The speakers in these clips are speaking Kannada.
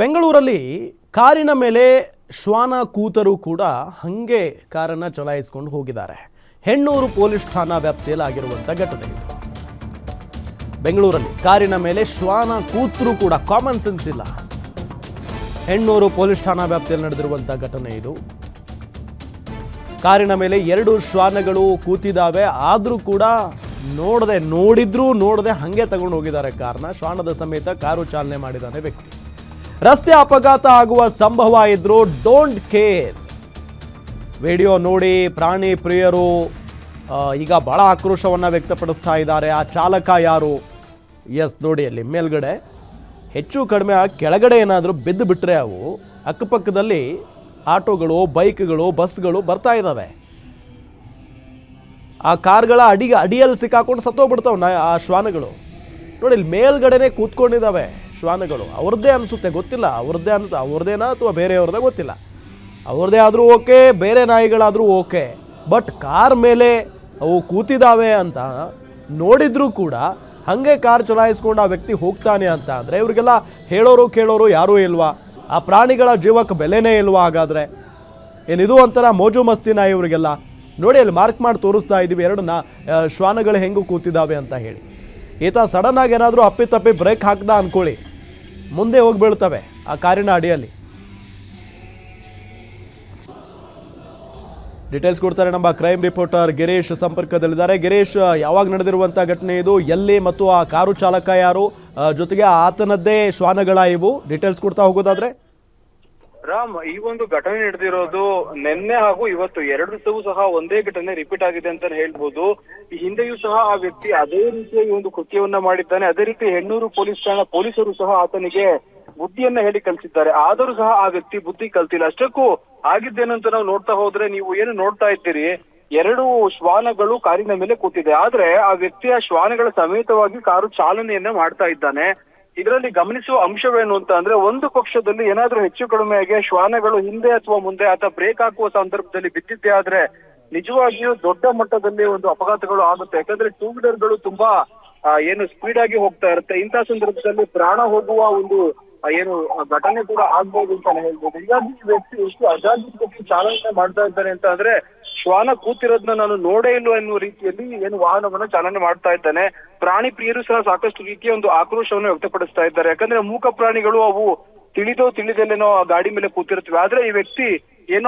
ಬೆಂಗಳೂರಲ್ಲಿ ಕಾರಿನ ಮೇಲೆ ಶ್ವಾನ ಕೂತರು ಕೂಡ ಹಂಗೆ ಕಾರನ್ನು ಚಲಾಯಿಸಿಕೊಂಡು ಹೋಗಿದ್ದಾರೆ. ಹೆಣ್ಣೂರು ಪೊಲೀಸ್ ಠಾಣಾ ವ್ಯಾಪ್ತಿಯಲ್ಲಿ ಆಗಿರುವಂಥ ಘಟನೆ ಇದು. ಬೆಂಗಳೂರಲ್ಲಿ ಕಾರಿನ ಮೇಲೆ ಶ್ವಾನ ಕೂತರು ಕೂಡ ಕಾಮನ್ ಸೆನ್ಸ್ ಇಲ್ಲ. ಹೆಣ್ಣೂರು ಪೊಲೀಸ್ ಠಾಣಾ ವ್ಯಾಪ್ತಿಯಲ್ಲಿ ನಡೆದಿರುವಂಥ ಘಟನೆ ಇದು. ಕಾರಿನ ಮೇಲೆ 2 ಶ್ವಾನಗಳು ಕೂತಿದ್ದಾವೆ. ಆದರೂ ಕೂಡ ನೋಡದೆ ಹಂಗೆ ತಗೊಂಡು ಹೋಗಿದ್ದಾರೆ ಕಾರನ್ನ. ಶ್ವಾನದ ಸಮೇತ ಕಾರು ಚಾಲನೆ ಮಾಡಿದ್ದಾನೆ ವ್ಯಕ್ತಿ. ರಸ್ತೆ ಅಪಘಾತ ಆಗುವ ಸಂಭವ ಇದ್ರೂ ಡೋಂಟ್ ಕೇರ್. ವಿಡಿಯೋ ನೋಡಿ ಪ್ರಾಣಿ ಪ್ರಿಯರು ಈಗ ಬಹಳ ಆಕ್ರೋಶವನ್ನು ವ್ಯಕ್ತಪಡಿಸ್ತಾ ಇದ್ದಾರೆ. ಆ ಚಾಲಕ ಯಾರು? ಎಸ್, ನೋಡಿ ಅಲ್ಲಿ ಮೇಲ್ಗಡೆ ಹೆಚ್ಚು ಕಡಿಮೆ ಕೆಳಗಡೆ ಏನಾದರೂ ಬಿದ್ದು ಬಿಟ್ಟರೆ ಅವು ಅಕ್ಕಪಕ್ಕದಲ್ಲಿ ಆಟೋಗಳು, ಬೈಕ್ಗಳು, ಬಸ್ಗಳು ಬರ್ತಾ ಇದ್ದಾವೆ. ಆ ಕಾರ್ಗಳ ಅಡಿಯಲ್ಲಿ ಸಿಕ್ಕಾಕೊಂಡು ಸತ್ತೋಗ್ಬಿಡ್ತಾವೆ ಆ ಶ್ವಾನಗಳು. ನೋಡಿ ಇಲ್ಲಿ ಮೇಲ್ಗಡೆನೆ ಕೂತ್ಕೊಂಡಿದ್ದಾವೆ ಶ್ವಾನಗಳು. ಅವ್ರದ್ದೇ ಅನಿಸುತ್ತೆ, ಗೊತ್ತಿಲ್ಲ ಅವ್ರದ್ದೇನಾ ಅಥವಾ ಬೇರೆಯವ್ರದ್ದೇ ಗೊತ್ತಿಲ್ಲ. ಅವ್ರದ್ದೇ ಆದರೂ ಓಕೆ, ಬೇರೆ ನಾಯಿಗಳಾದರೂ ಓಕೆ. ಬಟ್ ಕಾರ್ ಮೇಲೆ ಅವು ಕೂತಿದ್ದಾವೆ ಅಂತ ನೋಡಿದ್ರೂ ಕೂಡ ಹಾಗೆ ಕಾರ್ ಚಲಾಯಿಸ್ಕೊಂಡು ಆ ವ್ಯಕ್ತಿ ಹೋಗ್ತಾನೆ ಅಂತ ಅಂದರೆ ಇವ್ರಿಗೆಲ್ಲ ಹೇಳೋರು ಕೇಳೋರು ಯಾರೂ ಇಲ್ವಾ? ಆ ಪ್ರಾಣಿಗಳ ಜೀವಕ್ಕೆ ಬೆಲೆನೇ ಇಲ್ವಾ? ಹಾಗಾದರೆ ಏನಿದು ಒಂಥರ ಮೋಜು ಮಸ್ತಿನ ಇವರಿಗೆಲ್ಲ? ನೋಡಿ ಅಲ್ಲಿ ಮಾರ್ಕ್ ಮಾಡಿ ತೋರಿಸ್ತಾ ಇದ್ದೀವಿ 2 ಶ್ವಾನಗಳು ಹೆಂಗೂ ಕೂತಿದ್ದಾವೆ ಅಂತ ಹೇಳಿ. ಈತ ಸಡನ್ನಾಗಿ ಏನಾದರೂ ಅಪ್ಪಿತಪ್ಪಿ ಬ್ರೇಕ್ ಹಾಕ್ದ ಅಂದ್ಕೊಳ್ಳಿ, ಮುಂದೆ ಹೋಗಿ ಬೀಳ್ತವೆ ಆ ಕಾರಿನ ಅಡಿಯಲ್ಲಿ. ಡೀಟೇಲ್ಸ್ ಕೊಡ್ತಾರೆ ನಮ್ಮ ಕ್ರೈಮ್ ರಿಪೋರ್ಟರ್ ಗಿರೀಶ್ ಸಂಪರ್ಕದಲ್ಲಿದ್ದಾರೆ. ಗಿರೀಶ್, ಯಾವಾಗ ನಡೆದಿರುವಂಥ ಘಟನೆ ಇದು? ಎಲ್ಲಿ ಮತ್ತು ಆ ಕಾರು ಚಾಲಕ ಯಾರು? ಜೊತೆಗೆ ಆತನದ್ದೇ ಶ್ವಾನಗಳ ಇವು? ಡೀಟೇಲ್ಸ್ ಕೊಡ್ತಾ ಹೋಗೋದಾದ್ರೆ. ರಾಮ್, ಈ ಒಂದು ಘಟನೆ ನಡೆದಿರೋದು ನಿನ್ನೆ ಹಾಗೂ ಇವತ್ತು 2 ದಿವಸವೂ ಸಹ ಒಂದೇ ಘಟನೆ ರಿಪೀಟ್ ಆಗಿದೆ ಅಂತ ಹೇಳ್ಬೋದು. ಈ ಹಿಂದೆಯೂ ಸಹ ಆ ವ್ಯಕ್ತಿ ಅದೇ ರೀತಿಯ ಈ ಒಂದು ಕೃತ್ಯವನ್ನ ಮಾಡಿದ್ದಾನೆ. ಅದೇ ರೀತಿ ಹೆಣ್ಣೂರು ಪೊಲೀಸ್ ಠಾಣಾ ಪೊಲೀಸರು ಸಹ ಆತನಿಗೆ ಬುದ್ಧಿಯನ್ನ ಹೇಳಿ ಕಳಿಸಿದ್ದಾರೆ. ಆದರೂ ಸಹ ಆ ವ್ಯಕ್ತಿ ಬುದ್ಧಿ ಕಲ್ತಿಲ್ಲ. ಅಷ್ಟಕ್ಕೂ ಆಗಿದ್ದೇನಂತ ನಾವು ನೋಡ್ತಾ ಹೋದ್ರೆ, ನೀವು ಏನು ನೋಡ್ತಾ ಇದ್ದೀರಿ, 2 ಶ್ವಾನಗಳು ಕಾರಿನ ಮೇಲೆ ಕೂತಿದೆ. ಆದ್ರೆ ಆ ವ್ಯಕ್ತಿಯ ಶ್ವಾನಗಳ ಸಮೇತವಾಗಿ ಕಾರು ಚಾಲನೆಯನ್ನ ಮಾಡ್ತಾ ಇದ್ದಾನೆ. ಇದರಲ್ಲಿ ಗಮನಿಸುವ ಅಂಶವೇನು ಅಂತ ಅಂದ್ರೆ, ಒಂದು ಪಕ್ಷದಲ್ಲಿ ಏನಾದ್ರೂ ಹೆಚ್ಚು ಕಡಿಮೆಯಾಗಿ ಶ್ವಾನಗಳು ಹಿಂದೆ ಅಥವಾ ಮುಂದೆ ಅಥವಾ ಬ್ರೇಕ್ ಹಾಕುವ ಸಂದರ್ಭದಲ್ಲಿ ಬಿದ್ದಿದ್ದೆ ಆದ್ರೆ ನಿಜವಾಗಿಯೂ ದೊಡ್ಡ ಮಟ್ಟದಲ್ಲಿ ಒಂದು ಅಪಘಾತಗಳು ಆಗುತ್ತೆ. ಯಾಕಂದ್ರೆ 2 ವೀಲರ್ಗಳು ತುಂಬಾ ಸ್ಪೀಡ್ ಆಗಿ ಹೋಗ್ತಾ ಇರುತ್ತೆ. ಇಂತಹ ಸಂದರ್ಭದಲ್ಲಿ ಪ್ರಾಣ ಹೋಗುವ ಒಂದು ಘಟನೆ ಕೂಡ ಆಗ್ಬೋದು ಅಂತಾನೆ ಹೇಳ್ಬೋದು. ಹೀಗಾಗಿ ಈ ವ್ಯಕ್ತಿ ಎಷ್ಟು ಅಜಾಗರೂಕತೆ ಚಾಲನೆ ಮಾಡ್ತಾ ಇದ್ದಾನೆ ಅಂತ ಅಂದ್ರೆ, ಶ್ವಾನ ಕೂತಿರೋದನ್ನ ನಾನು ನೋಡೇ ಇಲ್ವ ಎನ್ನುವ ರೀತಿಯಲ್ಲಿ ವಾಹನವನ್ನ ಚಾಲನೆ ಮಾಡ್ತಾ ಇದ್ದಾನೆ. ಪ್ರಾಣಿ ಪ್ರಿಯರು ಸಹ ಸಾಕಷ್ಟು ರೀತಿಯ ಒಂದು ಆಕ್ರೋಶವನ್ನು ವ್ಯಕ್ತಪಡಿಸ್ತಾ ಇದ್ದಾರೆ. ಯಾಕಂದ್ರೆ ಮೂಕ ಪ್ರಾಣಿಗಳು ಅವು ತಿಳಿದೆಲ್ಲೇನೋ ಆ ಗಾಡಿ ಮೇಲೆ ಕೂತಿರ್ತವೆ. ಆದ್ರೆ ಈ ವ್ಯಕ್ತಿ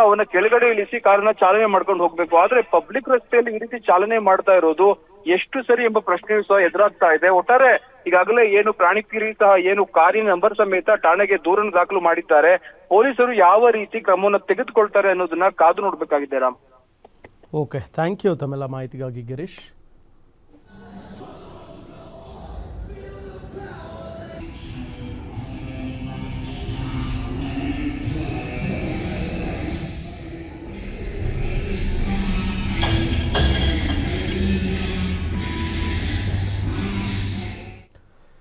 ಅವನ ಕೆಳಗಡೆ ಇಳಿಸಿ ಕಾರನ್ನ ಚಾಲನೆ ಮಾಡ್ಕೊಂಡು ಹೋಗ್ಬೇಕು. ಆದ್ರೆ ಪಬ್ಲಿಕ್ ರಸ್ತೆಯಲ್ಲಿ ಈ ರೀತಿ ಚಾಲನೆ ಮಾಡ್ತಾ ಇರೋದು ಎಷ್ಟು ಸರಿ ಎಂಬ ಪ್ರಶ್ನೆಯೂ ಸಹ ಎದುರಾಗ್ತಾ ಇದೆ. ಒಟ್ಟಾರೆ ಈಗಾಗಲೇ ಪ್ರಾಣಿ ಪ್ರಿಯರು ಸಹ ಕಾರಿನ ನಂಬರ್ ಸಮೇತ ಠಾಣೆಗೆ ದೂರನ್ನು ದಾಖಲು ಮಾಡಿದ್ದಾರೆ. ಪೊಲೀಸರು ಯಾವ ರೀತಿ ಕ್ರಮವನ್ನು ತೆಗೆದುಕೊಳ್ತಾರೆ ಅನ್ನೋದನ್ನ ಕಾದು ನೋಡ್ಬೇಕಾಗಿದೆ. ರಾಮ್, ಓಕೆ, ಥ್ಯಾಂಕ್ ಯು ತಮ್ಮೆಲ್ಲ ಮಾಹಿತಿಗಾಗಿ ಗಿರೀಶ್.